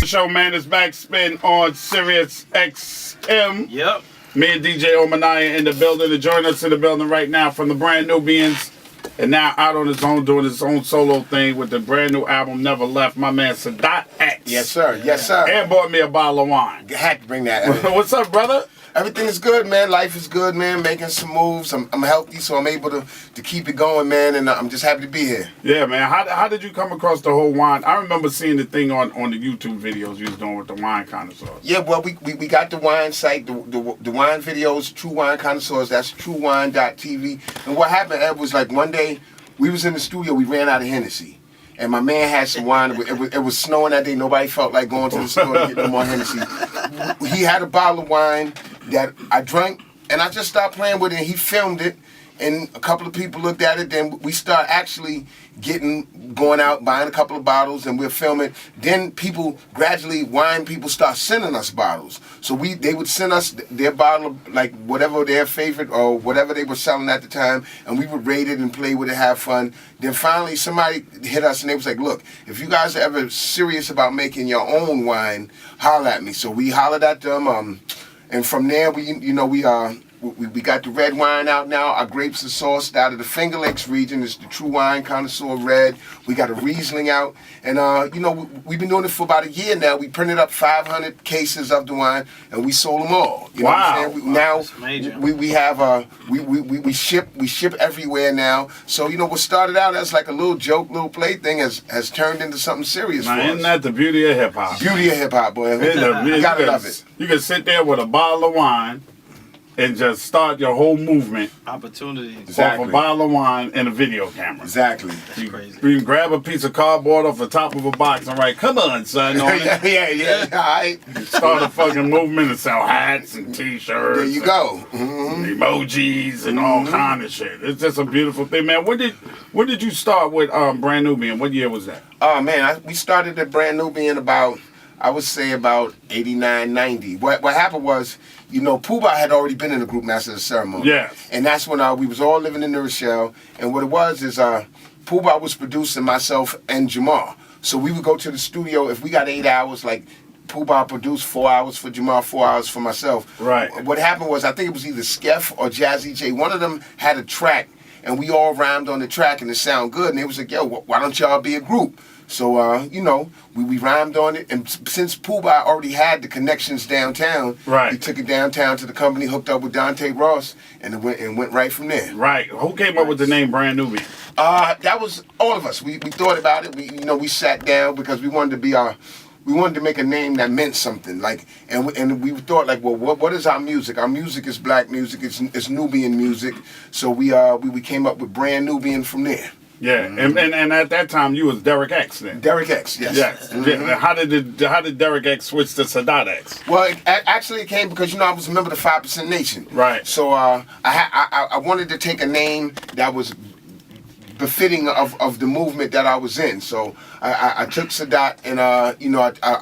show, man. It's Backspin on Sirius XM. Yep. Me and DJ Omanaya in the building. To join us in the building right now from the brand Nubians. And now out on his own, doing his own solo thing with the brand new album, Never Left. My man, Satdat X. Yes, sir. Yes, sir. And bought me a bottle of wine. Had to bring that. What's up, brother? Everything is good, man. Life is good, man. Making some moves. I'm healthy, so I'm able to keep it going, man. And I'm just happy to be here. Yeah, man. How did you come across the whole wine? I remember seeing the thing on the YouTube videos you was doing with the wine connoisseurs. Yeah, well, we got the wine site, the wine videos, True Wine Connoisseurs. That's truewine.tv. And what happened, Ed, was like one day we was in the studio. We ran out of Hennessy. And my man had some wine. It was snowing that day. Nobody felt like going to the store to get no more Hennessy. He had a bottle of wine that I drank, and I just started playing with it. And he filmed it, and a couple of people looked at it. Then we start actually going out, buying a couple of bottles, and we'll film it. Then wine people start sending us bottles. So they would send us their bottle of, like, whatever their favorite or whatever they were selling at the time, and we would rate it and play with it, have fun. Then finally somebody hit us and they was like, look, if you guys are ever serious about making your own wine, holler at me. So we hollered at them, and from there we got the red wine out now. Our grapes are sourced out of the Finger Lakes region. It's the True Wine Connoisseur Red. We got a Riesling out. And, we've been doing it for about a year now. We printed up 500 cases of the wine, and we sold them all. You know what I'm saying? We ship everywhere now. So, what started out as like a little joke, little plaything has turned into something serious for us. Isn't that the beauty of hip-hop? Beauty of hip-hop, boy. You gotta love it. You can sit there with a bottle of wine and just start your whole movement. Opportunity. Off a bottle of wine and a video camera. Exactly. That's crazy. You can grab a piece of cardboard off the top of a box and write, "Come on, son," on it. yeah. All right. Start a fucking movement and sell hats and T-shirts. There you go. Mm-hmm. Emojis and all kind of shit. It's just a beautiful thing, man. When did you start with Brand Nubian? What year was that? Oh man, we started at Brand Nubian about 89, 90. What happened was, Pooh Bah had already been in the group Master of the Ceremony. Yes. And that's when we was all living in New Rochelle. And what it was is Pooh Bah was producing myself and Jamal. So we would go to the studio. If we got 8 hours, like Pooh Bah produced 4 hours for Jamal, 4 hours for myself. Right. What happened was, I think it was either Skeff or Jazzy J. One of them had a track, and we all rhymed on the track, and it sounded good. And they was like, yo, why don't y'all be a group? So, we rhymed on it, and since Pooh Bah already had the connections downtown, right, he took it downtown to the company, hooked up with Dante Ross, and it went right from there. Right. Who came up with the name Brand Nubian? That was all of us. We thought about it. We sat down because we wanted to make a name that meant something. And we thought, like, well, what is our music? Our music is black music. It's Nubian music. So we came up with Brand Nubian from there. Yeah, mm-hmm. and at that time you was Derek X then. Derek X, yes. Yes. Mm-hmm. How did Derek X switch to Satdat X? Well, it came because I was a member of the 5% Nation. Right. So I wanted to take a name that was befitting of the movement that I was in. So I took Satdat, and I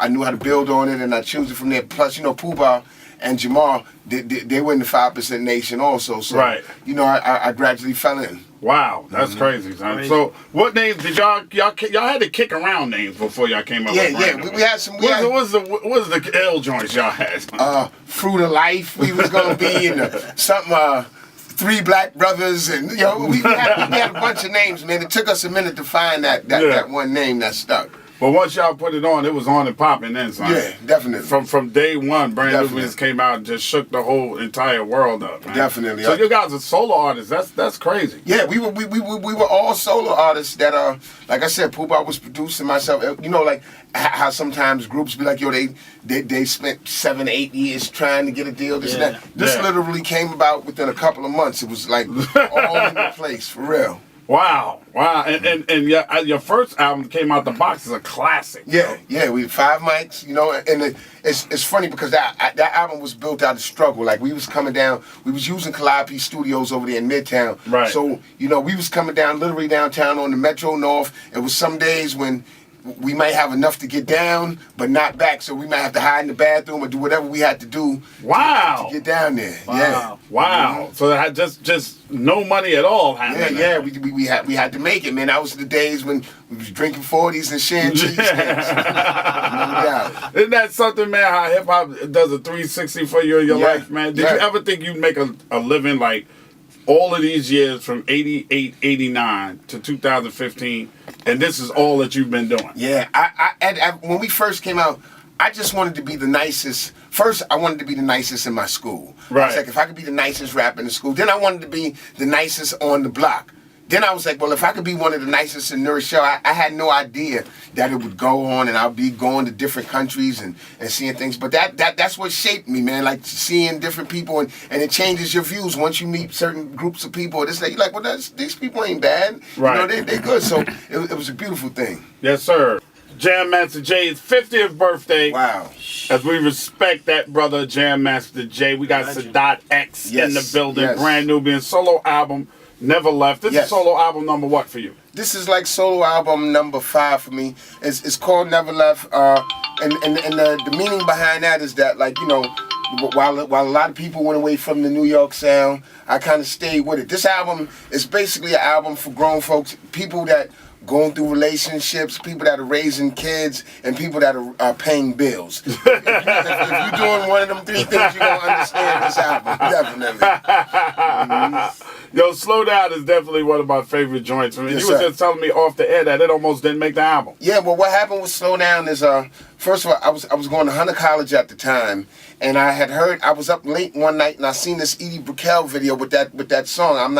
knew how to build on it, and I chose it from there. Plus, Pooh Bah and Jamal, they were in the 5% Nation also. So right. I gradually fell in. Wow, that's crazy, son. Crazy. So, what names did y'all had to kick around names before y'all came up with? We had some. What's the L joints y'all had? Fruit of Life. We was gonna be in something. Three Black Brothers, and we had a bunch of names, man. It took us a minute to find that one name that stuck. But once y'all put it was on and popping then, son. Yeah, definitely. From day one, Brand Nubian came out and just shook the whole entire world up, man. Definitely. So you guys are solo artists. That's crazy. Yeah, we were all solo artists that like I said, Pooh Bah was producing myself. Like how sometimes groups be like, they spent 7, 8 years trying to get a deal, this and that. This literally came about within a couple of months. It was like all in the place, for real. Wow. And your first album came out the box as a classic. Yeah, we had 5 mics, and it's funny because that album was built out of struggle. Like, we was coming down, we was using Calliope Studios over there in Midtown. Right. So, we was coming down literally downtown on the Metro North. It was some days when we might have enough to get down, but not back. So we might have to hide in the bathroom or do whatever we had to do. Wow. To get down there. Wow. Yeah. Wow. So it had just no money at all happening. Yeah. We had to make it, man. That was the days when we was drinking 40s and sharing cheesesteaks. No doubt. Isn't that something, man, how hip-hop does a 360 for you in your Yeah. life, man? Did you ever think you'd make a living like all of these years from 88, 89 to 2015, and this is all that you've been doing? Yeah, I when we first came out, I just wanted to be the nicest. First, I wanted to be the nicest in my school. Right. I was like, if I could be the nicest rapper in the school, then I wanted to be the nicest on the block. Then I was like, well, if I could be one of the nicest in New Show, I had no idea that it would go on and I'll be going to different countries and seeing things. But that's what shaped me, man. Like seeing different people and it changes your views once you meet certain groups of people. It's like, you're like, well, these people ain't bad. Right. You know, they good. So it was a beautiful thing. Yes, sir. Jam Master Jay's 50th birthday. Wow. As we respect that brother, Jam Master Jay, we got Legend. Satdat X in the building. Yes. Brand new, being solo album, Never Left. This is solo album number what for you? This is like solo album number 5 for me. It's called Never Left. And the meaning behind that is that, like, you know, while a lot of people went away from the New York sound, I kind of stayed with it. This album is basically an album for grown folks, people that going through relationships, people that are raising kids, and people that are paying bills. If you're doing one of them 3 things, you're going to understand this album, definitely. Yo, Slow Down is definitely one of my favorite joints. I mean, Yes, you were sir. just telling me off the air that it almost didn't make the album. Yeah, well, what happened with Slow Down is, first of all, I was going to Hunter College at the time, and I had heard, I was up late one night, and I seen this Edie Brickell video with that song. I'm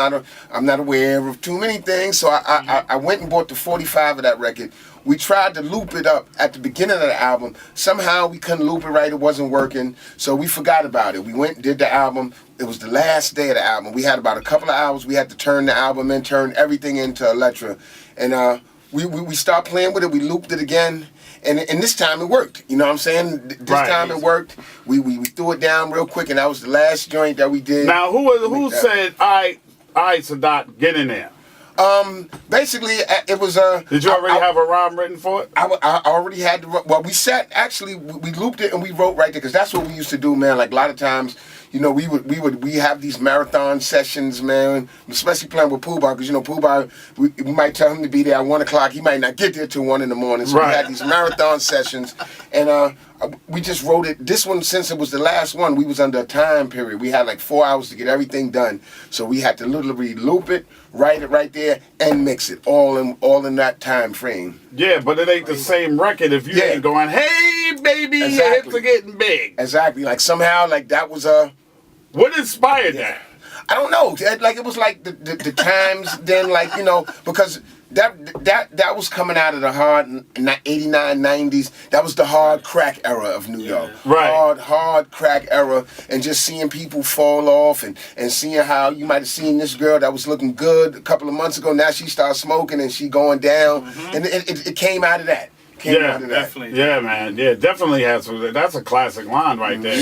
not aware of too many things, so I went and bought the 45 of that record. We tried to loop it up at the beginning of the album. Somehow we couldn't loop it right. It wasn't working, so we forgot about it. We went and did the album. It was the last day of the album. We had about a couple of hours. We had to turn the album in, turn everything into Elektra. And we started playing with it. We looped it again. And this time it worked. You know what I'm saying? This time it worked. We threw it down real quick, and that was the last joint that we did. Now, who said, all right, Satdat, get in there? Basically, it was Did you already have a rhyme written for it? I already had the. Well, we sat actually. We looped it and we wrote right there because that's what we used to do, man. Like a lot of times, you know, we have these marathon sessions, man. Especially playing with Pooh Bah, because you know Pooh Bah, we might tell him to be there at 1 o'clock. He might not get there till 1 in the morning. So we had these marathon sessions, and we just wrote it. This one, since it was the last one, we was under a time period. We had like 4 hours to get everything done, so we had to literally loop it, write it right there, and mix it all in that time frame. Yeah, but it ain't the same record if you ain't going, hey, baby, your hips are getting big. Exactly. Like somehow, like that was What inspired that? I don't know. Like it was like the times then, like, you know, because that was coming out of the hard 89, 90s. That was the hard crack era of New York. Right. Hard crack era, and just seeing people fall off and seeing how you might have seen this girl that was looking good a couple of months ago. Now she started smoking and she going down, and it came out of that. Definitely. Yeah, man. Yeah, definitely has. That's a classic line right there.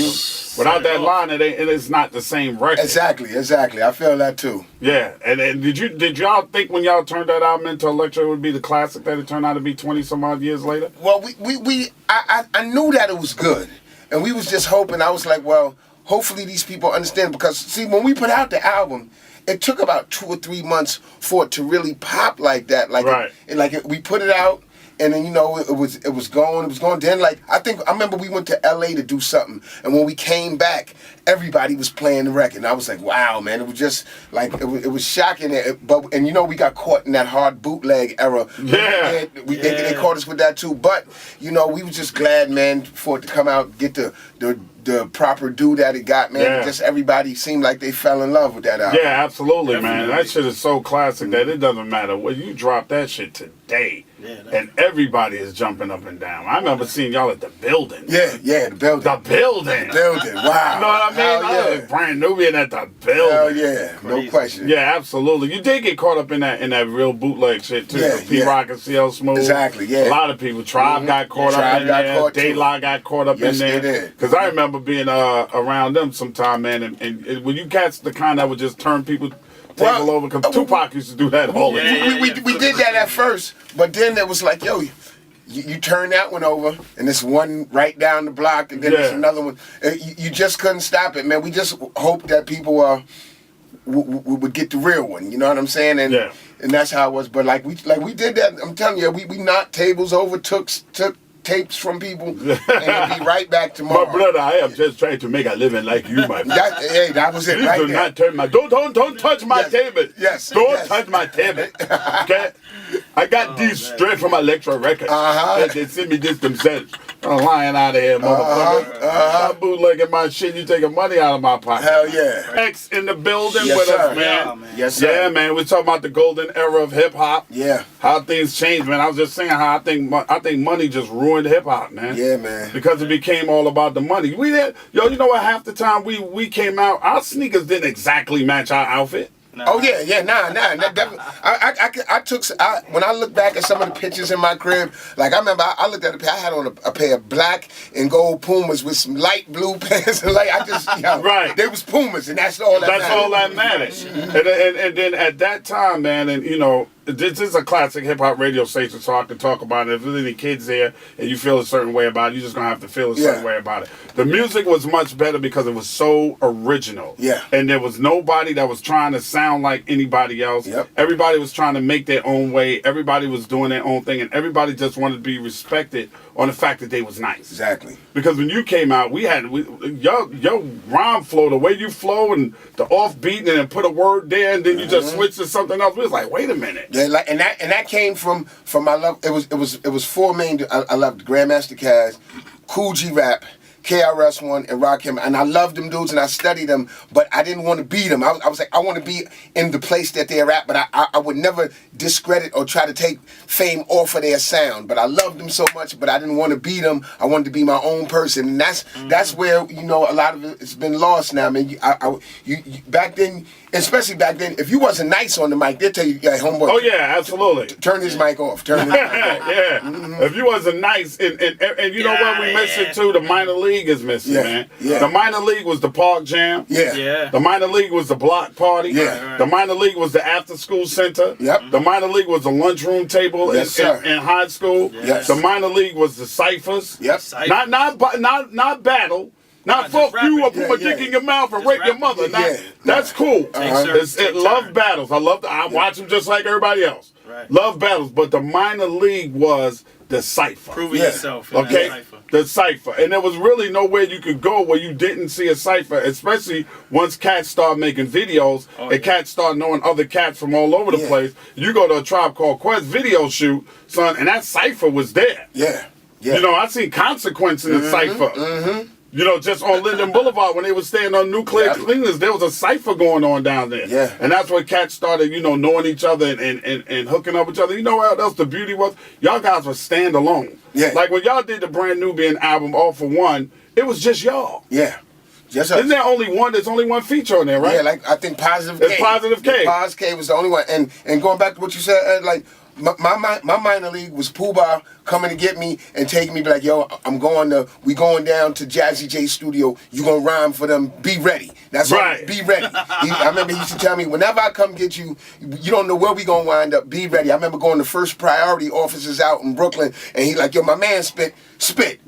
Without that line, it is not the same record. Exactly. I feel that too. Yeah, and did y'all think when y'all turned that album into Elektra it would be the classic that it turned out to be 20 some odd years later? Well, I knew that it was good, and we was just hoping. I was like, well, hopefully these people understand, because see, when we put out the album, it took about 2 or 3 months for it to really pop like that. Like, we put it out. And then, you know, it was going. Then, like, I remember we went to LA to do something, and when we came back, everybody was playing the record. And I was like, wow, man, it was just like it was shocking. And you know, we got caught in that hard bootleg era. Yeah, they caught us with that too. But you know, we was just glad, man, for it to come out, get the proper due that it got, man. Yeah. Just everybody seemed like they fell in love with that album. Yeah, absolutely, man. That shit is so classic that it doesn't matter. Well, you drop that shit today, and everybody is jumping up and down. I remember seeing y'all at the building. Yeah, the building. The building. Wow. You know what I mean? Hell yeah. I was brand new being at the building. Hell yeah, no question. Yeah, absolutely. You did get caught up in that real bootleg shit too. Yeah, P-Rock and CL Smooth. Exactly, yeah. A lot of people. Tribe got caught up in there. Daylight got caught up in there. Yes, they did. Because I remember being around them sometime, man. And when you catch the kind that would just turn people table over, because Tupac used to do that all the time. We did that at first, but then it was like, yo, you turn that one over, and it's one right down the block, and then there's another one. You just couldn't stop it, man. We just hoped that people would get the real one. You know what I'm saying? And that's how it was. But like we did that. I'm telling you, we knocked tables over, took tapes from people, and we'll be right back tomorrow. My brother, I am just trying to make a living like you, my friend. That was it. Please right do there. not turn my don't touch my table. Yes. Don't touch my table. Okay. I got these straight from Electro Records. They sent me this themselves. I'm lying out of here, motherfucker. I'm bootlegging my shit. You taking money out of my pocket. Hell yeah. X in the building with us, man. Yeah, man. Yes, sir. Yeah, man. We're talking about the golden era of hip hop. Yeah. How things changed, man. I was just saying how I think money just ruined hip hop, man. Yeah, man. Because it became all about the money. You know what? Half the time we came out, our sneakers didn't exactly match our outfit. Nah. Oh yeah, nah. I took when I look back at some of the pictures in my crib, like I remember I looked at a pair. I had on a pair of black and gold Pumas with some light blue pants, and like right. They was Pumas, and that's all that That's mattered. all that matters. And then at that time, man, and you know, this is a classic hip hop radio station, so I can talk about it. If there's any kids here and you feel a certain way about it, you're just gonna have to feel a certain way about it. The music was much better because it was so original. Yeah. And there was nobody that was trying to sound like anybody else. Yep. Everybody was trying to make their own way. Everybody was doing their own thing, and everybody just wanted to be respected on the fact that they was nice. Exactly. Because when you came out, your rhyme flow, the way you flow and the offbeat, and then put a word there, and then you just switch to something else. We was like, wait a minute. Yeah, like, and that came from my love. It was four main. I loved Grandmaster Caz, Cool G Rap, KRS-One, and Rakim, and I loved them dudes and I studied them, but I didn't want to beat them. I was like, I want to be in the place that they're at, but I would never discredit or try to take fame off of their sound. But I loved them so much, but I didn't want to beat them. I wanted to be my own person, and that's where, you know, a lot of it's been lost now. I mean, you back then, especially back then, if you wasn't nice on the mic, they'd tell you, yeah, homeboy. Oh yeah, absolutely. Turn his mic off. Turn his mic off. Yeah. If you wasn't nice, and you know what we missing too, the minor league is missing, man. Yeah. The minor league was the park jam. Yeah. The minor league was the block party. Yeah. Right. The minor league was the after school center. Yep. The minor league was the lunchroom table Yes, in sir. high school. Yes. The minor league was the ciphers. Yep. Not battle. Not just fuck you, rapping. or put my dick in your mouth and Just rape your rapping. mother. Yeah. That's cool. turns, take Love turns. battles. I watch them just like everybody else. Right. Love battles, but the minor league was the cipher. Proving Yeah. yourself in Okay, that cipher. the cipher, and there was really nowhere you could go where you didn't see a cipher. Especially once cats start making videos, and cats start knowing other cats from all over the Yeah. place. You go to a Tribe Called Quest video shoot, son, and that cipher was there. Yeah. Yeah. You know, I seen Consequence in the cipher. You know, just on Linden Boulevard when they were staying on Nuclear Cleaners, there was a cipher going on down there. Yeah. And that's where cats started, you know, knowing each other and hooking up with each other. You know what else the beauty was? Y'all guys were standalone. Yeah. Like when y'all did the Brand Nubian album, All for One, it was just y'all. Yeah. Yes, sir. Isn't there only one? There's only one feature on there, right? Yeah, like I think Positive K. It's Positive K. Pos K was the only one. And going back to what you said, like my minor league was Pooh Bah coming to get me and taking me, be like, yo, we going down to Jazzy J studio. You gonna rhyme for them? Be ready. That's right. All, be ready. I remember he used to tell me, whenever I come get you, you don't know where we gonna wind up. Be ready. I remember going to First Priority offices out in Brooklyn, and he like, yo, my man spit.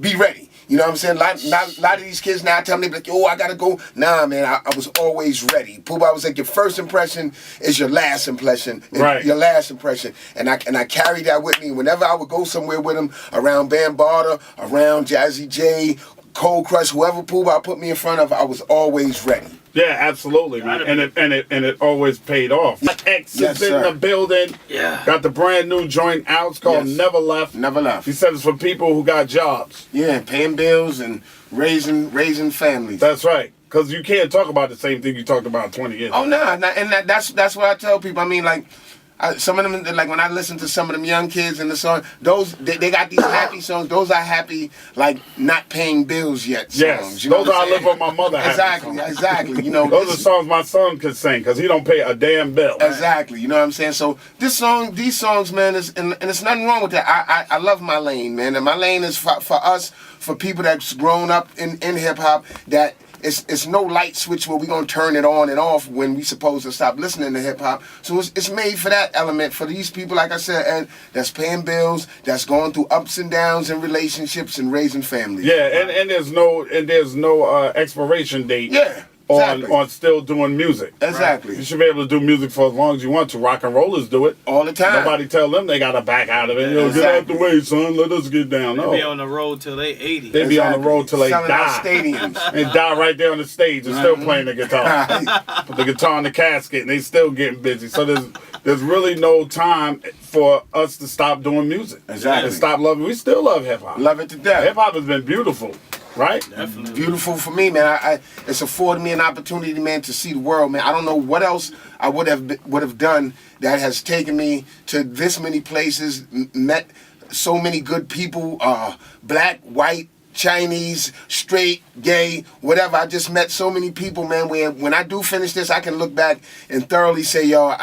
Be ready. You know what I'm saying? A lot of these kids now tell me, like, oh, I gotta go. Nah, man, I was always ready. Pooh Bah was like, your first impression is your last impression. Right. Your last impression. And I carried that with me. Whenever I would go somewhere with him, around Bambaataa, around Jazzy J, Cold Crush, whoever Pooh Bah put me in front of, I was always ready. Yeah, absolutely, man. And it always paid off. X Yes, is in sir. the building. Yeah. Got the brand new joint out. It's called Yes. Never Left. Never left. He said it's for people who got jobs. Yeah, paying bills and raising families. That's right. Because you can't talk about the same thing you talked about 20 years ago. Oh, nah, and that's what I tell people. I mean, like, some of them, like when I listen to some of them young kids in the song, they got these happy songs. Those are happy, like, not paying bills yet songs. Yes, You know those what are I'm I live saying? on my mother happy songs. Exactly. You know, Those are songs my son could sing because he don't pay a damn bill. Exactly, you know what I'm saying? So these songs, man, and there's nothing wrong with that. I love my lane, man, and my lane is for us, for people that's grown up in hip hop, that it's no light switch where we gonna turn it on and off when we supposed to stop listening to hip hop. So it's made for that element for these people, like I said, and that's paying bills, that's going through ups and downs in relationships and raising families. Yeah, and there's no expiration date. Yeah. Exactly. On still doing music. Exactly. Right? You should be able to do music for as long as you want to. Rock and rollers do it. All the time. Nobody tell them they got to back out of it. Get out the way, son. Let us get down. They be on the road till they 80. They be on the road till they Selling out die. stadiums. And die right there on the stage and still playing the guitar. Put the guitar in the casket and they still getting busy. So there's really no time for us to stop doing music. Exactly. And stop loving. We still love hip hop. Love it to death. Hip hop has been beautiful. Right? Definitely. Beautiful for me, man. It's afforded me an opportunity, man, to see the world, man. I don't know what else I would have done that has taken me to this many places, met so many good people, black, white, Chinese, straight, gay, whatever. I just met so many people, man, where when I do finish this, I can look back and thoroughly say, yo,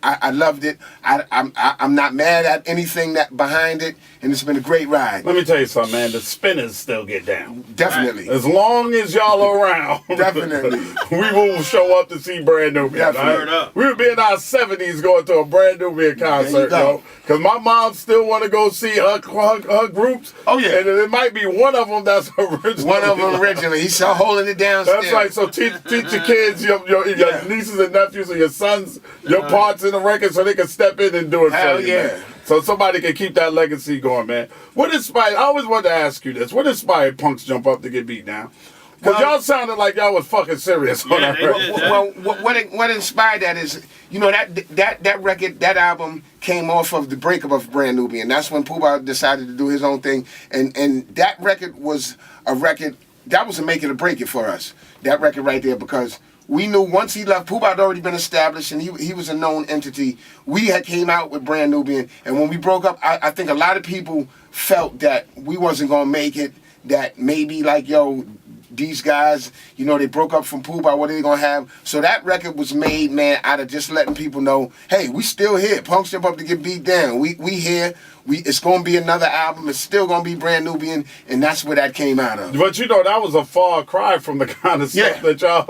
I loved it. I'm not mad at anything that behind it, and it's been a great ride. Let me tell you something, man. The spinners still get down. Definitely. As long as y'all are around, Definitely. we will show up to see Brand Nubian. Definitely. Right? We would be in our 70s going to a Brand Nubian concert, yo. Because my mom still want to go see her groups. Oh, yeah. And it might be one of them that's original. One of them originally. He's still holding it down. That's still. right. So teach your kids, your nieces and nephews, and your sons, your parts in the record, so they can step in and do it Hell for you, yeah. man. So somebody can keep that legacy going, man. What inspired? I always wanted to ask you this. What inspired Punks Jump Up to get beat down? Because y'all sounded like y'all was fucking serious on that record. Well, what inspired that is, you know, that record, that album came off of the breakup of Brand Nubian. That's when Pooh Bah decided to do his own thing, and that record was a record that was a make it or break it for us. That record right there, because we knew once he left, Pooh Bah had already been established, and he was a known entity. We had came out with Brand Nubian, and when we broke up, I think a lot of people felt that we wasn't gonna make it. That maybe like, yo, these guys, you know, they broke up from Pooh Bah, what are they gonna have? So that record was made, man, out of just letting people know, hey, we still here. Punks Jump Up to get beat down. We here. It's gonna be another album. It's still gonna be Brand Nubian, and that's where that came out of. But you know, that was a far cry from the kind of stuff that y'all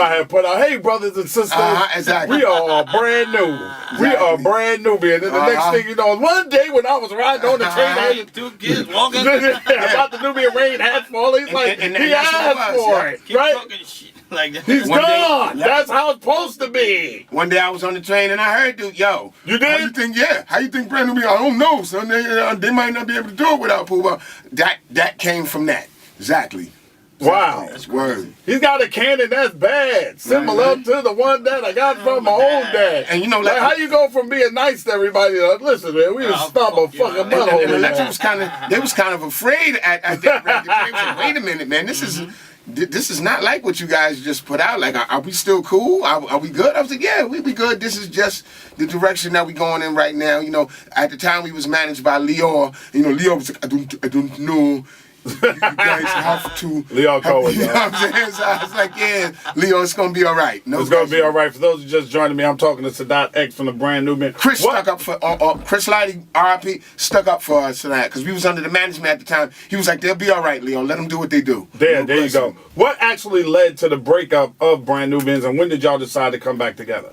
had put out. Hey, brothers and sisters, exactly. we are brand new. We are Brand Nubian. And the next thing you know, one day when I was riding on the train, I had 2 kids walking about the Nubian rain hat fall. He's like, and he asked for it, keep right? talking shit like that. He's gone. That's how it's supposed to be. One day I was on the train and I heard, dude, yo. You did? How you think, how you think Brand Nubian? I don't know, son. They might not be able to do it without Pooh Bah. That came from that. Exactly. Wow. That's word. He's got a cannon that's bad. Similar to the one that I got from my old dad. And you know, like how you go from being nice to everybody to listen, man, we just stomp a fucking butt and over Electra there. they was kind of afraid at that record. They was like, wait a minute, man, this is not like what you guys just put out. Like, are we still cool? Are we good? I was like, yeah, we good. This is just the direction that we going in right now. You know, at the time we was managed by Leo. You know, Leo was like, I don't know. You guys have to. Leo Cohen, you know what I'm saying? So I was like, yeah, Leo, it's gonna be all right. It's gonna be all right. For those who just joining me, I'm talking to Sadat X from the Brand Nubian. Chris stuck up for Chris Lighty, RIP, stuck up for us tonight because we was under the management at the time. He was like, they'll be all right, Leo. Let them do what they do. There you go. What actually led to the breakup of Brand Nubians, and when did y'all decide to come back together?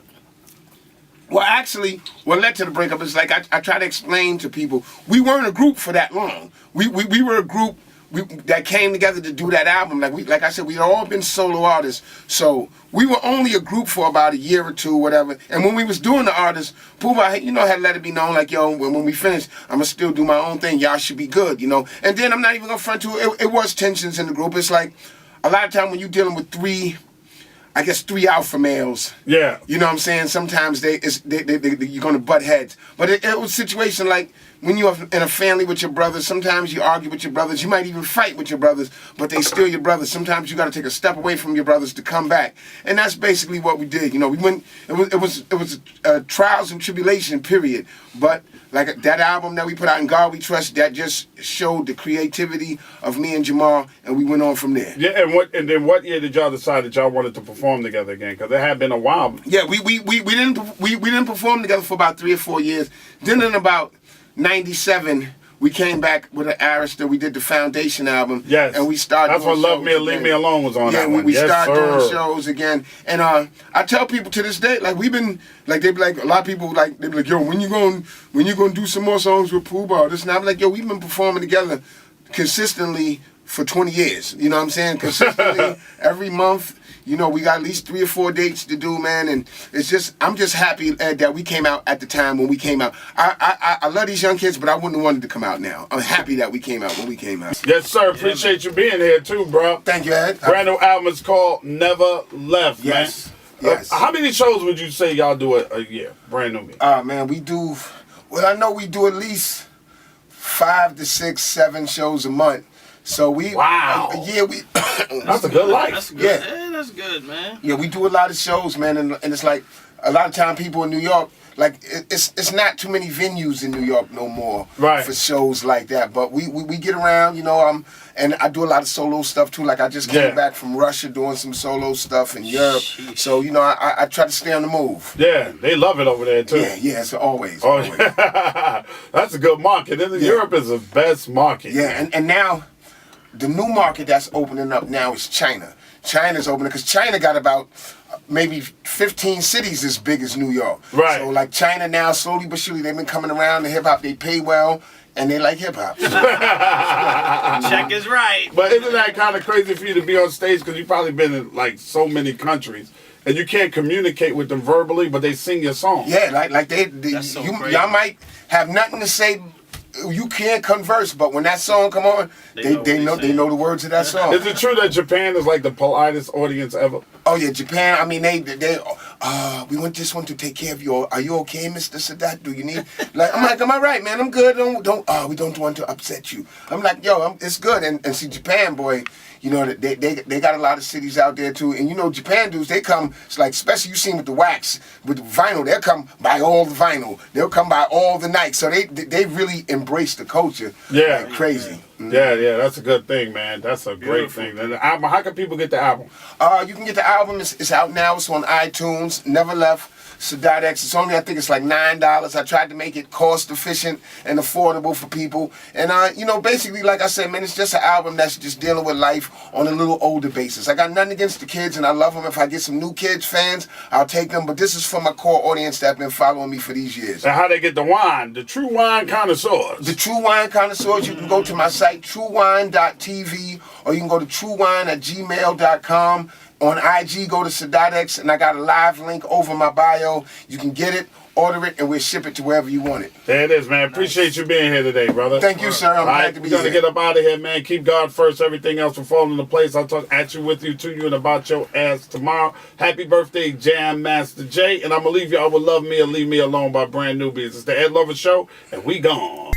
Well, actually, what led to the breakup is like I try to explain to people, we weren't a group for that long. We were a group that came together to do that album. Like I said, we'd all been solo artists, so we were only a group for about a year or two, whatever. And when we was doing the artists, Pooh Bah, you know, had let it be known, like, yo, when we finish, I'm gonna still do my own thing. Y'all should be good, you know. And then I'm not even gonna front to it. It was tensions in the group. It's like a lot of time when you're dealing with three alpha males. Yeah. You know what I'm saying? Sometimes you're gonna butt heads. But it was a situation like when you're in a family with your brothers, sometimes you argue with your brothers. You might even fight with your brothers, but they still your brothers. Sometimes you gotta take a step away from your brothers to come back. And that's basically what we did. You know, we went. It was trials and tribulation period. But like that album that we put out, In God We Trust, that just showed the creativity of me and Jamal, and we went on from there. Yeah, and then what year did y'all decide that y'all wanted to perform together again? Because it had been a while. Yeah, we didn't perform together for about 3 or 4 years. Then in about 97, we came back with an Arista. We did the Foundation album. Yes. And we started. That's when Love Me or Leave Me Alone was on that one. We yes, started sir. doing shows again. And I tell people to this day, like we've been, like they be like, a lot of people like they be like, yo, when you gonna do some more songs with Pooh Bah? This and I'm like, yo, we've been performing together consistently for 20 years. You know what I'm saying? Consistently every month. You know, we got at least 3 or 4 dates to do, man, and it's just, I'm just happy that we came out at the time when we came out. I love these young kids, but I wouldn't have wanted to come out now. I'm happy that we came out when we came out. Yes, sir. Appreciate you being here, too, bro. Thank you, Ed. Brand new album is called Never Left, Yes. man. Yes. How many shows would you say y'all do a year? Brand new. Man, we do, well, I know we do at least 5 to 6, 7 shows a month. So we, wow. We. That's a good life. That's good. Yeah. That's good, man. Yeah, we do a lot of shows, man, and it's like a lot of time people in New York, like it's not too many venues in New York no more for shows like that. But we get around, you know. And I do a lot of solo stuff too. Like I just came back from Russia doing some solo stuff in Europe. So you know, I try to stay on the move. Yeah, they love it over there too. Yeah, it's always. Oh, always. That's a good market. Europe is the best market. Yeah, and now the new market that's opening up now is China. China's opening because China got about maybe 15 cities as big as New York. Right. So like China now, slowly but surely, they've been coming around to hip hop. They pay well and they like hip hop. Check is right. But isn't that kind of crazy for you to be on stage because you've probably been in like so many countries and you can't communicate with them verbally, but they sing your song. Yeah, like they That's so crazy. y'all might have nothing to say. You can't converse, but when that song come on, they know the words of that song. Is it true that Japan is like the politest audience ever? Oh yeah, Japan. I mean, we want this one to take care of you. Are you okay, Mr. Sadat? Do you need? Like, I'm like, am I right, man? I'm good. We don't want to upset you. I'm like, yo, it's good. And see, Japan, boy, you know, they got a lot of cities out there too. And you know, Japan dudes, they come. It's like, especially you seen with the wax, with the vinyl, they'll come buy all the vinyl. They'll come buy all the Nike. So they really embrace the culture. Yeah, like crazy. Yeah, that's a good thing, man. That's a great thing. And the album, how can people get the album? You can get the album. It's out now. It's on iTunes. Never Left Sadat X. It's only, I think it's like $9. I tried to make it cost efficient and affordable for people. And you know, basically, like I said, man, it's just an album that's just dealing with life on a little older basis. I got nothing against the kids, and I love them. If I get some new kids fans, I'll take them. But this is for my core audience that's been following me for these years. And how they get the wine? The true wine connoisseurs. The True Wine Connoisseurs. You can go to my site, truewine.tv, or you can go to truewine@gmail.com. On IG, go to Sadat X, and I got a live link over my bio. You can get it, order it, and we'll ship it to wherever you want it. There it is, man. Appreciate you being here today, brother. Thank you, sir. I'm glad to be here. We're going to get up out of here, man. Keep God first. Everything else will fall into place. I'll talk at you, with you, to you, and about your ass tomorrow. Happy birthday, Jam Master Jay. And I'm going to leave y'all with Love Me or Leave Me Alone by Brand Newbies. It's the Ed Lover Show, and we gone.